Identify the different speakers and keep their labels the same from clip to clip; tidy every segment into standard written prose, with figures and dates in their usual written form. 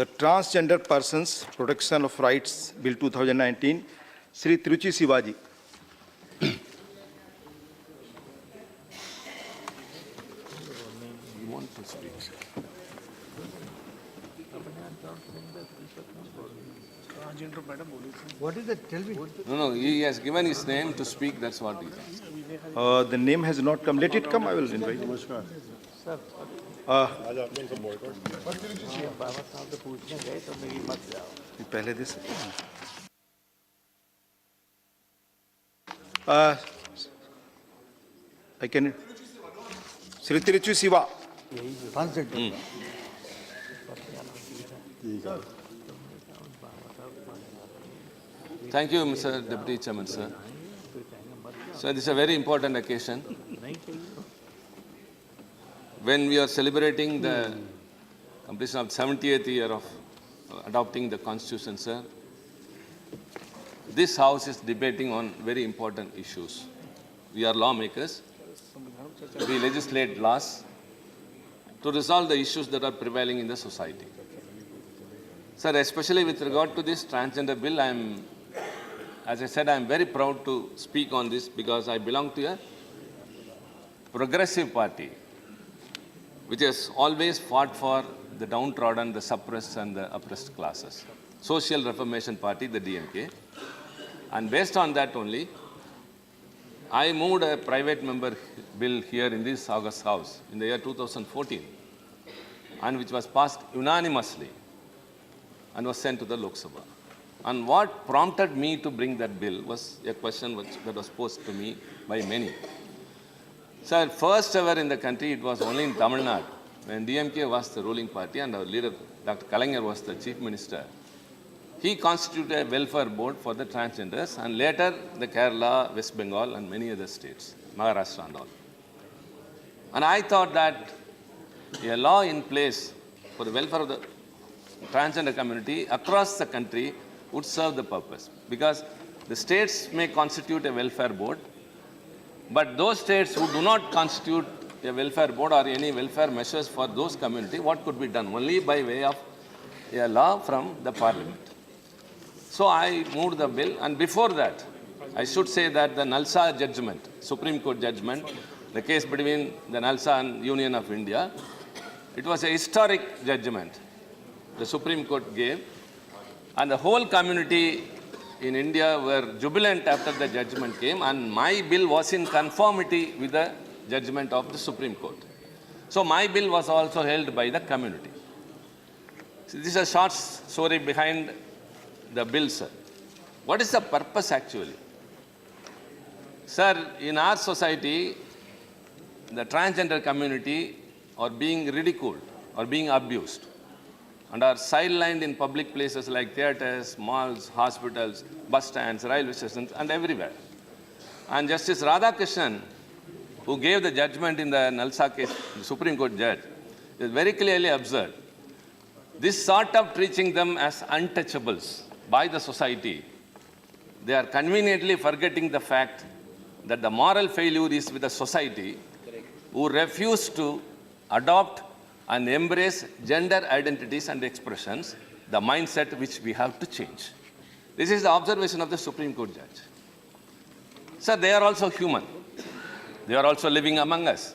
Speaker 1: the Transgender Persons Protection of Rights Bill 2019, Sri Tiruchi Siva ji.
Speaker 2: You want to speak?
Speaker 3: What is it? Tell me.
Speaker 2: No, he has given his name to speak, that's what he says.
Speaker 1: The name has not come. Let it come, I will invite. पहले दे सकते हैं I can Sri Tiruchi Siva.
Speaker 2: Thank you, Mr. Deputy Chairman, sir. So this is a very important occasion. When we are celebrating the completion of 70th year of adopting the Constitution, sir, this House is debating on very important issues. We are lawmakers. We legislate laws to resolve the issues that are prevailing in the society. Sir, especially with regard to this transgender bill, as I said, I am very proud to speak on this because I belong to a progressive party which has always fought for the downtrodden, the suppressed and the oppressed classes. Social Reformation Party, the DMK. And based on that only, I moved a private member bill here in this August House in the year 2014, and which was passed unanimously and was sent to the Lok Sabha. And what prompted me to bring that bill was a question that was posed to me by many. Sir, first ever in the country, it was only in Tamil Nadu, when DMK was the ruling party and our leader, Dr. Kalaignar, was the chief minister. He constituted a welfare board for the transgenders, and later the Kerala, West Bengal and many other states, Maharashtra and all. And I thought that a law in place for the welfare of the transgender community across the country would serve the purpose, because the states may constitute a welfare board, but those states who do not constitute a welfare board or any welfare measures for those community, what could be done? Only by way of a law from the parliament. So I moved the bill, and before that, I should say that the Nalsa judgment, Supreme Court judgment, the case between the Nalsa and Union of India, it was a historic judgment the Supreme Court gave, and the whole community in India were jubilant after the judgment came, and my bill was in conformity with the judgment of the Supreme Court. So my bill was also held by the community. So this is a short story behind the bill, sir. What is the purpose actually? Sir, in our society, the transgender community are being ridiculed or being abused and are sidelined in public places like theatres, malls, hospitals, bus stands, railway stations, and everywhere. And Justice Radhakrishnan, who gave the judgment in the Nalsa case, the Supreme Court judge, is very clearly observed. This sort of treating them as untouchables by the society, they are conveniently forgetting the fact that the moral failure is with the society who refuse to adopt and embrace gender identities and expressions, the mindset which we have to change. This is the observation of the Supreme Court judge. Sir, they are also human. They are also living among us.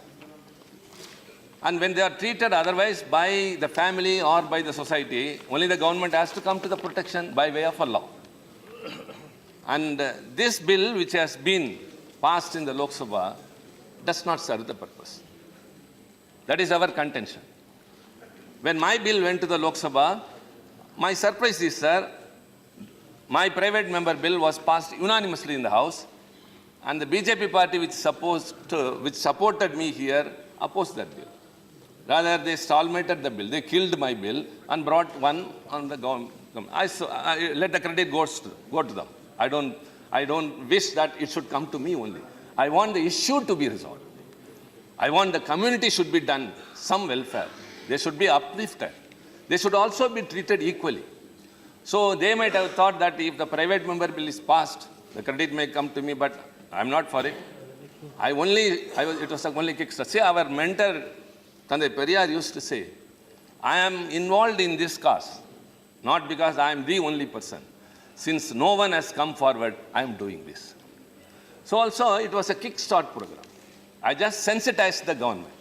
Speaker 2: And when they are treated otherwise by the family or by the society, only the government has to come to the protection by way of a law. And this bill, which has been passed in the Lok Sabha, does not serve the purpose. That is our contention. When my bill went to the Lok Sabha, my surprise is, sir, my private member bill was passed unanimously in the House, and the BJP party which supported me here opposed that bill. Rather, they stalemated the bill. They killed my bill and brought one on the government. I let the credit go to them. I don't wish that it should come to me only. I want the issue to be resolved. I want the community should be done some welfare. They should be uplifted. They should also be treated equally. So they might have thought that if the private member bill is passed, the credit may come to me, but I'm not for it. It was only kickstart. See, our mentor, Tandai Periyar, used to say, I am involved in this cause not because I am the only person. Since no one has come forward, I am doing this. So also, it was a kickstart program. I just sensitized the government.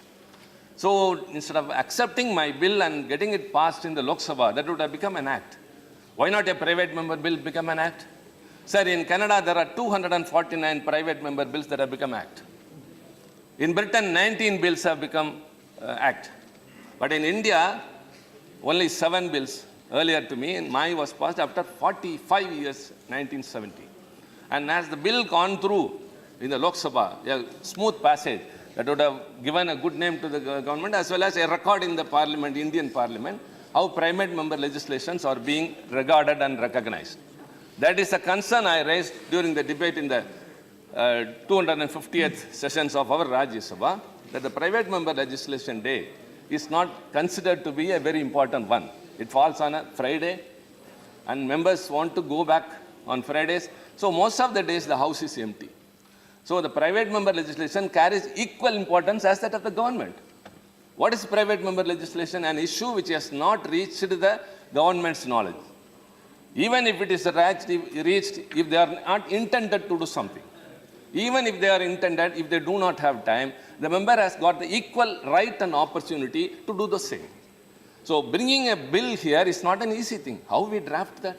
Speaker 2: So instead of accepting my bill and getting it passed in the Lok Sabha, that would have become an act. Why not a private member bill become an act? Sir, in Canada, there are 249 private member bills that have become act. In Britain, 19 bills have become act. But in India, only 7 bills earlier to me, and mine was passed after 45 years, 1970. And as the bill gone through in the Lok Sabha, a smooth passage that would have given a good name to the government as well as a record in the parliament, Indian parliament, how private member legislations are being regarded and recognized. That is a concern I raised during the debate in the 250th sessions of our Rajya Sabha, that the private member legislation day is not considered to be a very important one. It falls on a Friday, and members want to go back on Fridays. So most of the days the house is empty. So the private member legislation carries equal importance as that of the government. What is private member legislation? An issue which has not reached the government's knowledge. Even if it is reached, if they are not intended to do something. Even if they are intended, if they do not have time, the member has got the equal right and opportunity to do the same. So bringing a bill here is not an easy thing. How we draft that?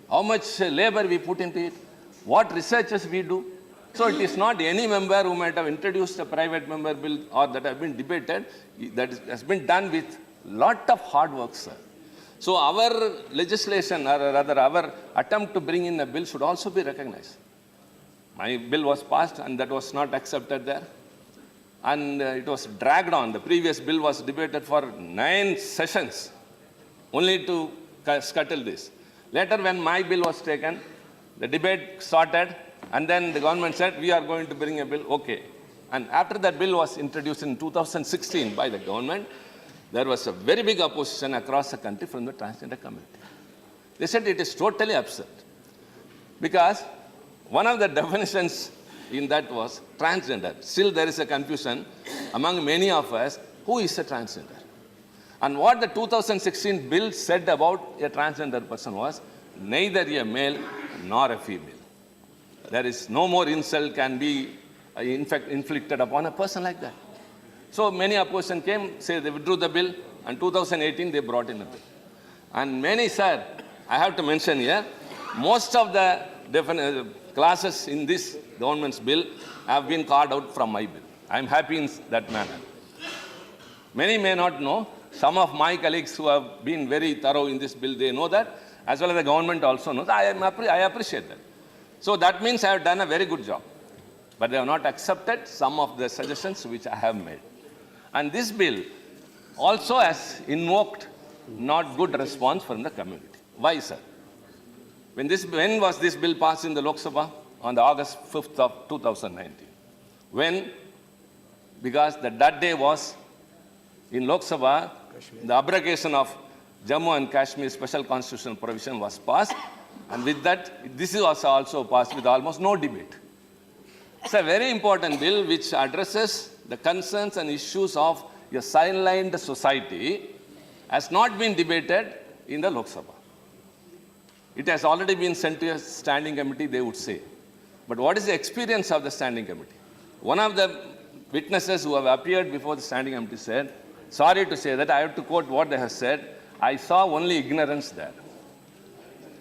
Speaker 2: How much labor we put into it? What researches we do? So it is not any member who might have introduced a private member bill or that have been debated. That has been done with lot of hard work, sir. So our legislation, or rather our attempt to bring in a bill should also be recognized. My bill was passed and that was not accepted there. And it was dragged on. The previous bill was debated for 9 sessions only to scuttle this. Later when my bill was taken, the debate started and then the government said, we are going to bring a bill, okay. And after that bill was introduced in 2016 by the government, there was a very big opposition across the country from the transgender community. They said it is totally absurd. Because one of the definitions in that was transgender. Still there is a confusion among many of us, who is a transgender? And what the 2016 bill said about a transgender person was, neither a male nor a female. There is no more insult can be in fact inflicted upon a person like that. So many opposition came, say they withdrew the bill, and 2018 they brought in a bill. And many, sir, I have to mention here, most of the classes in this government's bill have been carved out from my bill. I am happy in that manner. Many may not know. Some of my colleagues who have been very thorough in this bill, they know that, as well as the government also knows. I appreciate that. So that means I have done a very good job. But they have not accepted some of the suggestions which I have made. And this bill also has invoked not good response from the community. Why, sir? When was this bill passed in the Lok Sabha? On the August 5th of 2019. When? Because that day was in Lok Sabha, the abrogation of Jammu and Kashmir special constitutional provision was passed. And with that, this is also passed with almost no debate. It's a very important bill which addresses the concerns and issues of a sidelined society, has not been debated in the Lok Sabha. It has already been sent to a standing committee, they would say. But what is the experience of the standing committee? One of the witnesses who have appeared before the standing committee said, sorry to say that, I have to quote what they have said, I saw only ignorance there.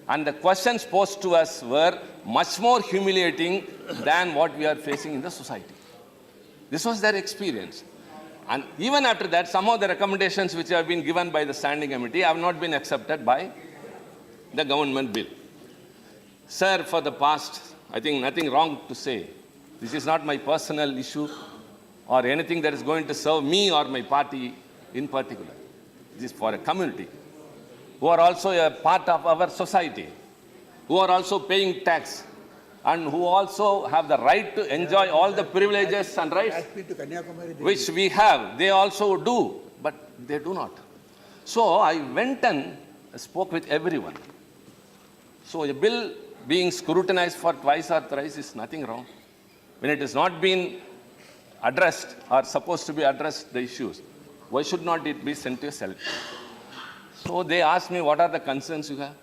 Speaker 2: And the questions posed to us were much more humiliating than what we are facing in the society. This was their experience. And even after that, some of the recommendations which have been given by the standing committee have not been accepted by the government bill. Sir, for the past, I think nothing wrong to say. This is not my personal issue or anything that is going to serve me or my party in particular. This is for a community who are also a part of our society, who are also paying tax, and who also have the right to enjoy all the privileges and rights which we have. They also do, but they do not. So I went and spoke with everyone. So a bill being scrutinized for twice or thrice is nothing wrong. When it has not been addressed or supposed to be addressed, the issues, why should not it be sent to a select? So they asked me, what are the concerns you have?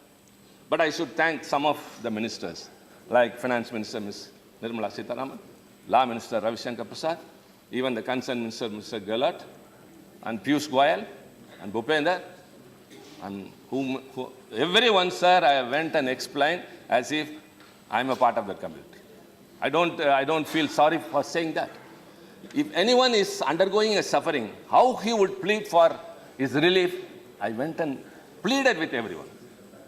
Speaker 2: But I should thank some of the ministers, like Finance Minister Ms. Nirmala Sitharaman, Law Minister Ravi Shankar Prasad, even the concerned Minister Mr. Gehlot, and Piyush Goyal, and Bhupender, and everyone, sir, I went and explained as if I'm a part of the community. I don't feel sorry for saying that. If anyone is undergoing a suffering, how he would plead for his relief, I went and pleaded with everyone.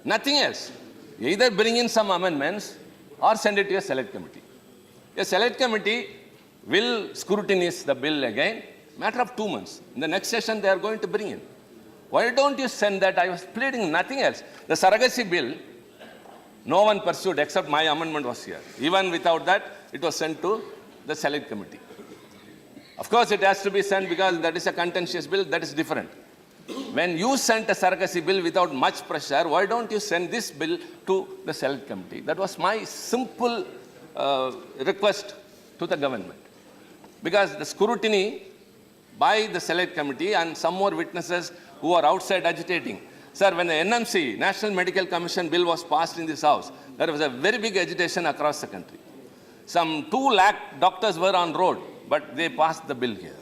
Speaker 2: Nothing else. Either bring in some amendments or send it to a select committee. A select committee will scrutinize the bill again, matter of 2 months. In the next session, they are going to bring in. Why don't you send that? I was pleading nothing else. The surrogacy bill, no one pursued except my amendment was here. Even without that, it was sent to the select committee. Of course, it has to be sent because that is a contentious bill, that is different. When you sent a surrogacy bill without much pressure, why don't you send this bill to the select committee? That was my simple request to the government. Because the scrutiny by the select committee and some more witnesses who are outside agitating. Sir, when the NMC, National Medical Commission bill was passed in this house, there was a very big agitation across the country. Some 2 lakh doctors were on road, but they passed the bill here.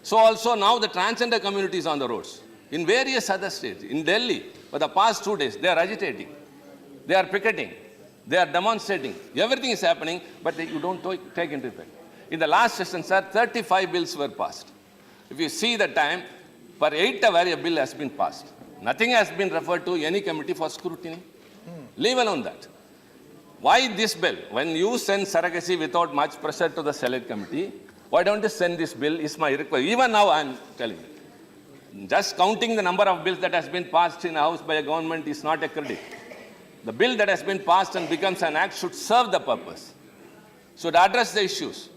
Speaker 2: So also now the transgender community is on the roads. In various other states, in Delhi, for the past 2 days, they are agitating. They are picketing. They are demonstrating. Everything is happening, but you don't take into effect. In the last session, sir, 35 bills were passed. If you see the time, per 8 hours, a bill has been passed. Nothing has been referred to any committee for scrutiny. Leave alone that. Why this bill? When you send surrogacy without much pressure to the select committee, why don't you send this bill is my request. Even now I am telling you. Just counting the number of bills that has been passed in the house by a government is not a credit. The bill that has been passed and becomes an act should serve the purpose, should address the issues,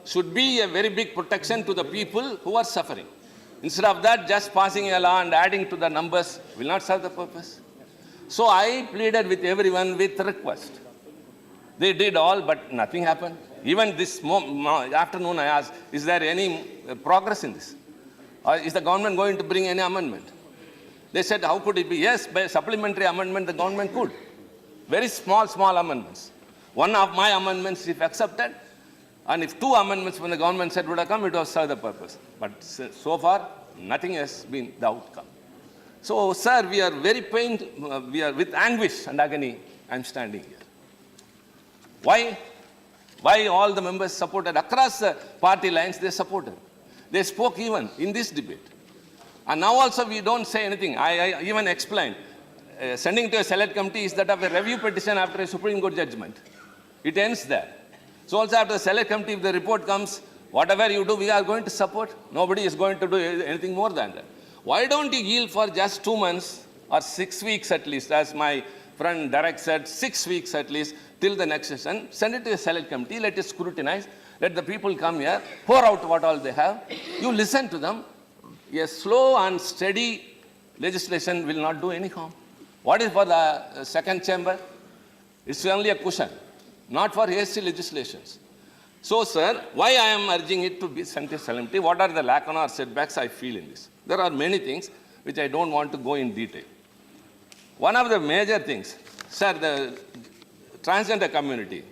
Speaker 2: should be a very big protection to the people who are suffering. Instead of that, just passing a law and adding to the numbers will not serve the purpose. So I pleaded with everyone with request. They did all, but nothing happened. Even this afternoon I asked, is there any progress in this? Or is the government going to bring any amendment? They said, how could it be? Yes, by supplementary amendment, the government could. Very small amendments. One of my amendments, if accepted, and if 2 amendments when the government said would have come, it was serve the purpose. But so far, nothing has been the outcome. So, sir, we are very pained, we are with anguish and agony, I'm standing here. Why? Why all the members supported? Across the party lines, they supported. They spoke even in this debate. And now also we don't say anything. I even explained. Sending to a select committee is that of a review petition after a Supreme Court judgment. It ends there. So also after the select committee, if the report comes, whatever you do, we are going to support. Nobody is going to do anything more than that. Why don't you yield for just 2 months or 6 weeks at least, as my friend Derek said, 6 weeks at least, till the next session, send it to a select committee, let it scrutinize, let the people come here, pour out what all they have, you listen to them. A slow and steady legislation will not do any harm. What is for the second chamber? It's only a cushion, not for hasty legislations. So, sir, why I am urging it to be sent to select committee? What are the lack or setbacks I feel in this? There are many things which I don't want to go in detail. One of the major things, sir, the transgender community,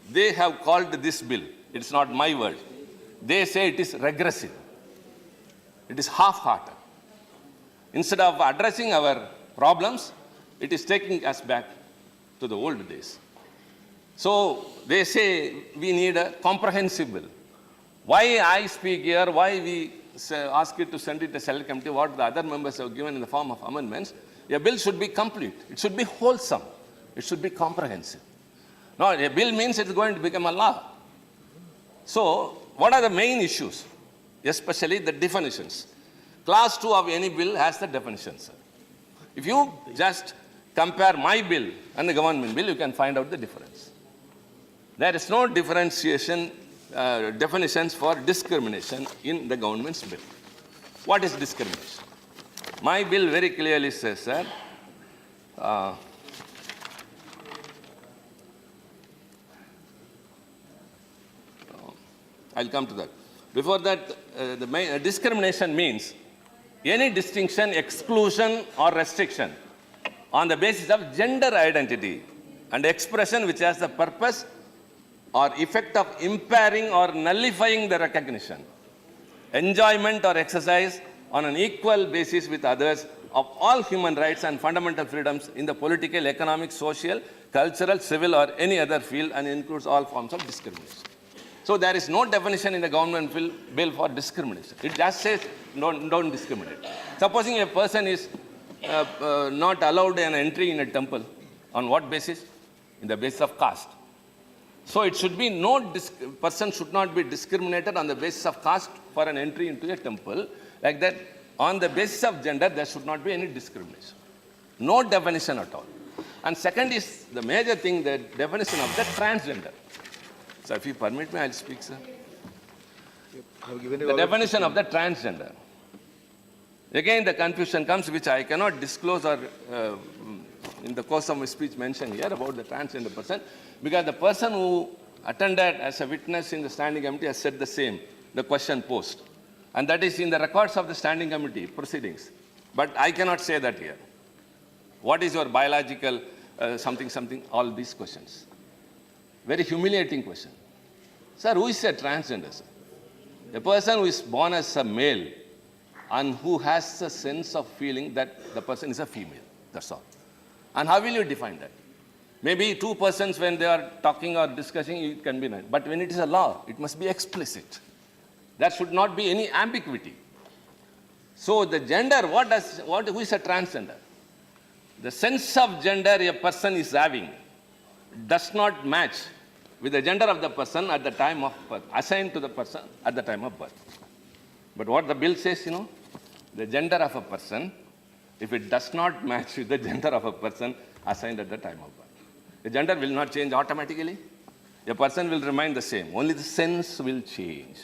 Speaker 2: they have called this bill, it's not my word, they say it is regressive. It is half-hearted. Instead of addressing our problems, it is taking us back to the old days. So they say we need a comprehensive bill. Why I speak here, why we ask it to send it to select committee, what the other members have given in the form of amendments, a bill should be complete. It should be wholesome. It should be comprehensive. Now, a bill means it's going to become a law. So, what are the main issues? Especially the definitions. Clause 2 of any bill has the definitions, sir. If you just compare my bill and the government bill, you can find out the difference. There is no differentiation, definitions for discrimination in the government's bill. What is discrimination? My bill very clearly says, sir, I'll come to that. Before that, discrimination means any distinction, exclusion, or restriction on the basis of gender identity and expression which has the purpose or effect of impairing or nullifying the recognition, enjoyment, or exercise on an equal basis with others of all human rights and fundamental freedoms in the political, economic, social, cultural, civil, or any other field, and includes all forms of discrimination. So there is no definition in the government bill for discrimination. It just says don't discriminate. Supposing a person is not allowed an entry in a temple, on what basis? In the basis of caste. So it should be person should not be discriminated on the basis of caste for an entry into a temple. Like that, on the basis of gender, there should not be any discrimination. No definition at all. And second is the major thing, the definition of the transgender. So if you permit me, I'll speak, sir. The definition of the transgender. Again, the confusion comes, which I cannot disclose or in the course of my speech mention here about the transgender person, because the person who attended as a witness in the standing committee has said the same, the question posed. And that is in the records of the standing committee proceedings. But I cannot say that here. What is your biological something, all these questions. Very humiliating question. Sir, who is a transgender, sir? A person who is born as a male and who has a sense of feeling that the person is a female. That's all. And how will you define that? Maybe two persons, when they are talking or discussing, it can be nice. But when it is a law, it must be explicit. There should not be any ambiguity. So the gender, who is a transgender? The sense of gender a person is having does not match with the gender of the person at the time of birth, assigned to the person at the time of birth. But what the bill says, the gender of a person, if it does not match with the gender of a person assigned at the time of birth, the gender will not change automatically. A person will remain the same. Only the sense will change.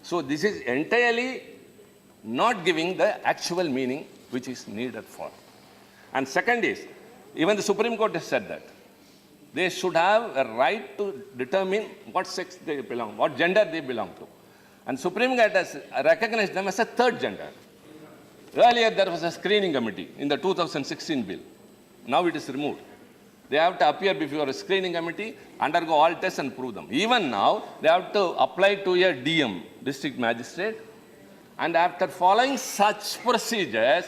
Speaker 2: So this is entirely not giving the actual meaning which is needed for. And second is, even the Supreme Court has said that they should have a right to determine what sex they belong, what gender they belong to. And Supreme Court has recognized them as a third gender. Earlier there was a screening committee in the 2016 bill. Now it is removed. They have to appear before a screening committee, undergo all tests and prove them. Even now, they have to apply to a DM, district magistrate, and after following such procedures,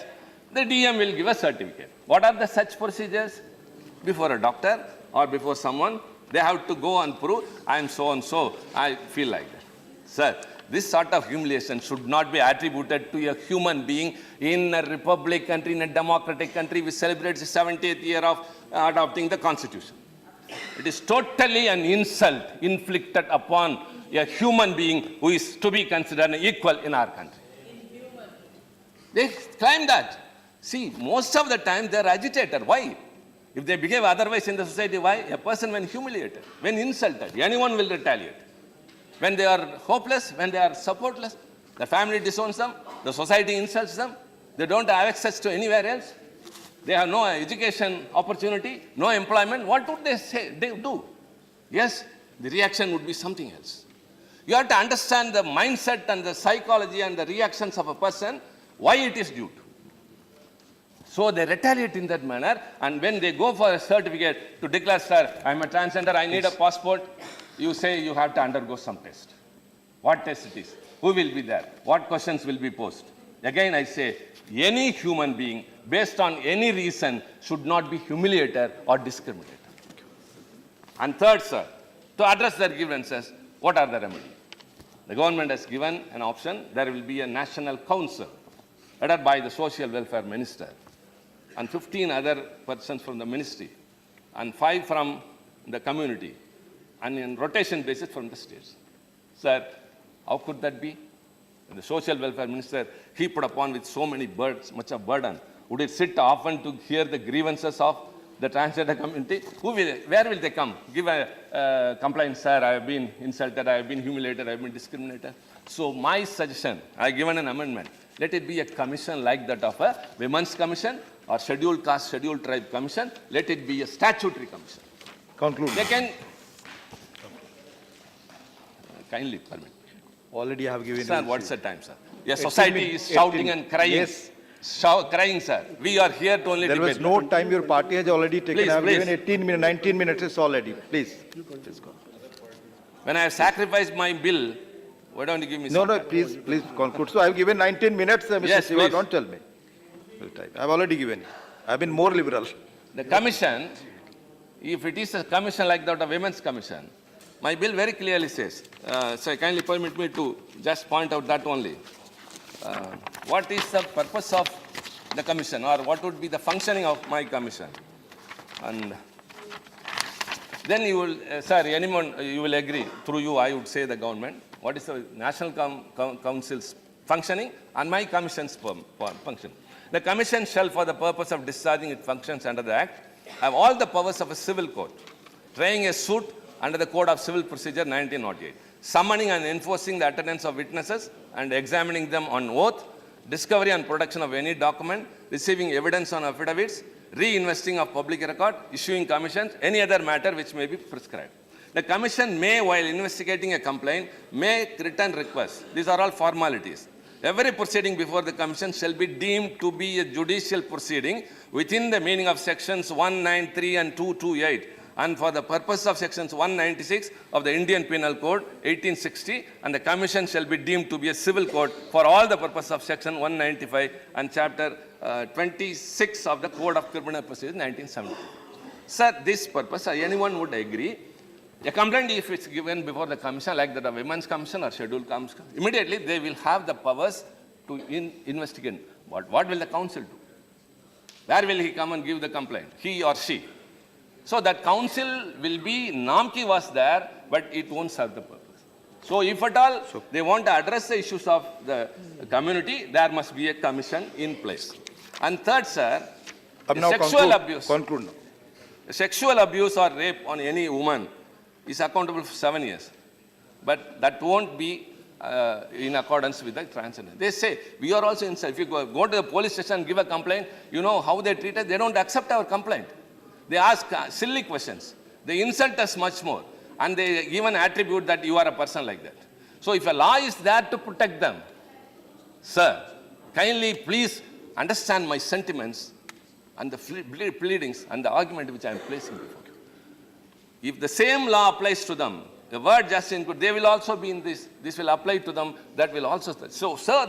Speaker 2: the DM will give a certificate. What are the such procedures? Before a doctor or before someone, they have to go and prove, I am so and so, I feel like that. Sir, this sort of humiliation should not be attributed to a human being in a republic country, in a democratic country which celebrates the 70th year of adopting the Constitution. It is totally an insult inflicted upon a human being who is to be considered equal in our country. They claim that. See, most of the time they are agitated. Why? If they behave otherwise in the society, why? A person when humiliated, when insulted, anyone will retaliate. When they are hopeless, when they are supportless, the family disowns them, the society insults them, they don't have access to anywhere else, they have no education opportunity, no employment, what would they do? Yes, the reaction would be something else. You have to understand the mindset and the psychology and the reactions of a person, why it is due to. So they retaliate in that manner, and when they go for a certificate to declare, sir, I am a transgender, I need a passport, you say you have to undergo some test. What test it is? Who will be there? What questions will be posed? Again, I say, any human being, based on any reason, should not be humiliated or discriminated. And third, sir, to address their grievances, what are the remedies? The government has given an option. There will be a national council headed by the social welfare minister and 15 other persons from the ministry and 5 from the community, and in rotation basis from the states. Sir, how could that be? The social welfare minister, he put upon with so many much of burden. Would it sit often to hear the grievances of the transgender community? Where will they come? Give a complaint, sir, I have been insulted, I have been humiliated, I have been discriminated. So my suggestion, I have given an amendment. Let it be a commission like that of a women's commission or scheduled caste, scheduled tribe commission. Let it be a statutory commission.
Speaker 1: Conclude.
Speaker 2: They can kindly permit.
Speaker 1: Already I have given.
Speaker 2: Sir, what's the time, sir? A society is shouting and crying.
Speaker 1: Yes.
Speaker 2: Crying, sir. We are here to only
Speaker 1: There was
Speaker 2: debate.
Speaker 1: no time. Your party has already taken.
Speaker 2: Please,
Speaker 1: I have
Speaker 2: please.
Speaker 1: given 18 minutes, 19 minutes already. Please. Please go.
Speaker 2: When I have sacrificed my bill, why don't you give me
Speaker 1: No,
Speaker 2: some
Speaker 1: no,
Speaker 2: time?
Speaker 1: please conclude. So I have given 19 minutes, Mr.
Speaker 2: Yes,
Speaker 1: Siva,
Speaker 2: please.
Speaker 1: don't tell me. I have already given it. I have been more liberal.
Speaker 2: The commission, if it is a commission like that of Women's Commission, my bill very clearly says, so kindly permit me to just point out that only. What is the purpose of the commission, or what would be the functioning of my commission? And then you will, sir, anyone, you will agree, through you I would say the government, what is the National Council's functioning and my commission's function. The commission shall, for the purpose of discharging its functions under the Act, have all the powers of a civil court, trying a suit under the Code of Civil Procedure 1908, summoning and enforcing the attendance of witnesses and examining them on oath, discovery and production of any document, receiving evidence on affidavits, reinvesting of public record, issuing commissions, any other matter which may be prescribed. The commission may, while investigating a complaint, make written requests. These are all formalities. Every proceeding before the commission shall be deemed to be a judicial proceeding within the meaning of sections 193 and 228, and for the purpose of sections 196 of the Indian Penal Code 1860, and the commission shall be deemed to be a civil court for all the purpose of section 195 and chapter 26 of the Code of Criminal Procedure 1970. Sir, this purpose, anyone would agree, a complaint, if it's given before the commission, like the Women's Commission or Scheduled Commission, immediately they will have the powers to investigate. What will the council do? Where will he come and give the complaint? He or she? So that council will be, Namki was there, but it won't serve the purpose. So if at all they want to address the issues of the community, there must be a commission in place. And third, sir, sexual abuse.
Speaker 1: Conclude now.
Speaker 2: Sexual abuse or rape on any woman is accountable for 7 years. But that won't be in accordance with the transgender. They say, we are also inside. If you go to the police station and give a complaint, you know how they treat us? They don't accept our complaint. They ask silly questions. They insult us much more. And they even attribute that you are a person like that. So if a law is there to protect them, sir, kindly please understand my sentiments and the pleadings and the argument which I am placing before you. If the same law applies to them, the word just include, they will also be in this. This will apply to them. That will also. So, sir,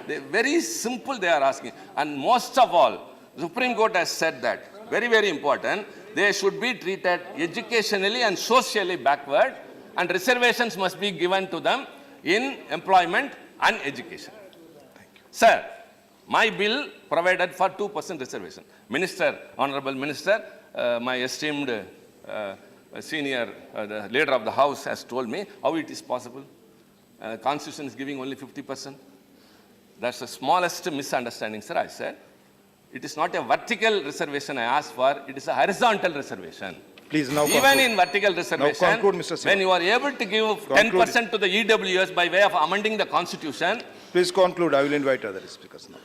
Speaker 2: they very simple they are asking. And most of all, the Supreme Court has said that, very, very important, they should be treated educationally and socially backward, and reservations must be given to them in employment and education. Thank you. Sir, my bill provided for 2% reservation. Minister, Honorable Minister, my esteemed senior, the leader of the House has told me how it is possible. Constitution is giving only 50%. That's the smallest misunderstanding, sir, I said. It is not a vertical reservation I asked for, it is a horizontal reservation.
Speaker 1: Please now
Speaker 2: Even
Speaker 1: conclude.
Speaker 2: in vertical reservation,
Speaker 1: Now conclude, Mr. Siva.
Speaker 2: when you are able to give 10% to the EWS by way of amending the Constitution.
Speaker 1: Please conclude. I will invite other speakers now.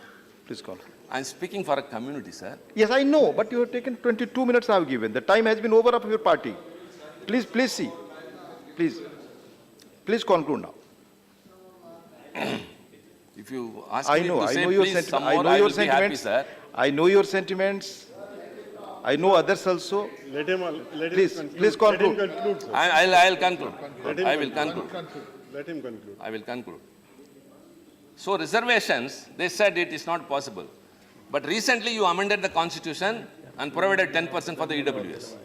Speaker 1: Please conclude.
Speaker 2: I am speaking for a community, sir.
Speaker 1: Yes, I know, but you have taken 22 minutes I have given. The time has been over of your party. Please see. Please conclude now.
Speaker 2: If you ask
Speaker 1: I
Speaker 2: me
Speaker 1: know,
Speaker 2: to
Speaker 1: I
Speaker 2: say
Speaker 1: know your
Speaker 2: please some
Speaker 1: sentiments.
Speaker 2: more, I will be happy, sir.
Speaker 1: I know your sentiments. I know others also.
Speaker 3: Let him
Speaker 1: Please conclude.
Speaker 3: Let him conclude, sir.
Speaker 2: I'll conclude.
Speaker 3: Let him
Speaker 2: I will conclude.
Speaker 3: Let him conclude.
Speaker 2: I will conclude. So reservations, they said it is not possible. But recently you amended the Constitution and provided 10% for the EWS.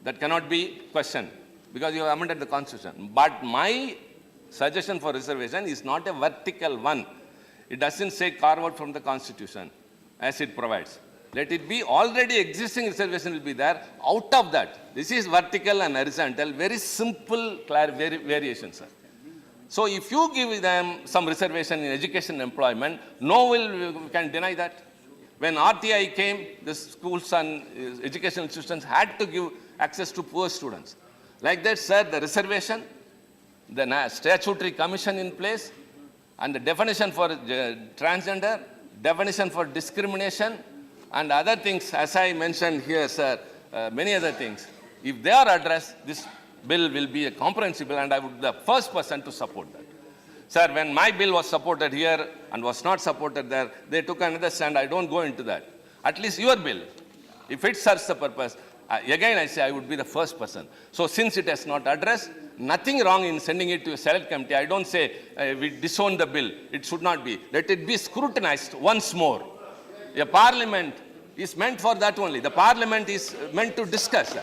Speaker 2: That cannot be questioned because you have amended the Constitution. But my suggestion for reservation is not a vertical one. It doesn't say carve out from the Constitution as it provides. Let it be already existing reservation will be there. Out of that, this is vertical and horizontal, very simple variation, sir. So if you give them some reservation in education and employment, no one can deny that. When RTI came, the schools and educational institutions had to give access to poor students. Like that, sir, the reservation, the statutory commission in place, and the definition for transgender, definition for discrimination, and other things, as I mentioned here, sir, many other things. If they are addressed, this bill will be a comprehensive bill, and I would be the first person to support that. Sir, when my bill was supported here and was not supported there, they took another stand. I don't go into that. At least your bill, if it serves the purpose, again I say I would be the first person. So since it has not addressed, nothing wrong in sending it to a select committee. I don't say we disown the bill. It should not be. Let it be scrutinized once more. A parliament is meant for that only. The parliament is meant to discuss,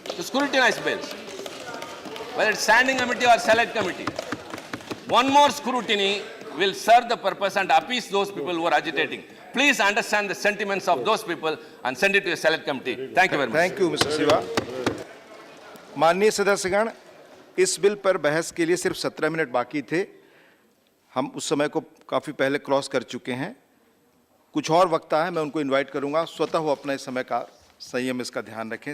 Speaker 2: to scrutinize bills, whether it's standing committee or select committee. One more scrutiny will serve the purpose and appease those people who are agitating. Please understand the sentiments of those people and send it to a select committee. Thank you very much.
Speaker 1: Thank you mister Shiva. माननीय सदस्यगण, इस bill पर बहस के लिए सिर्फ 17 minute बाकी थे। हम उस समय को काफ़ी पहले क्रॉस कर चुके हैं। कुछ और वक्ता है, मैं उनको इनवाइट करूंगा, स्वतः वो अपने समय का संयम इसका ध्यान रखें।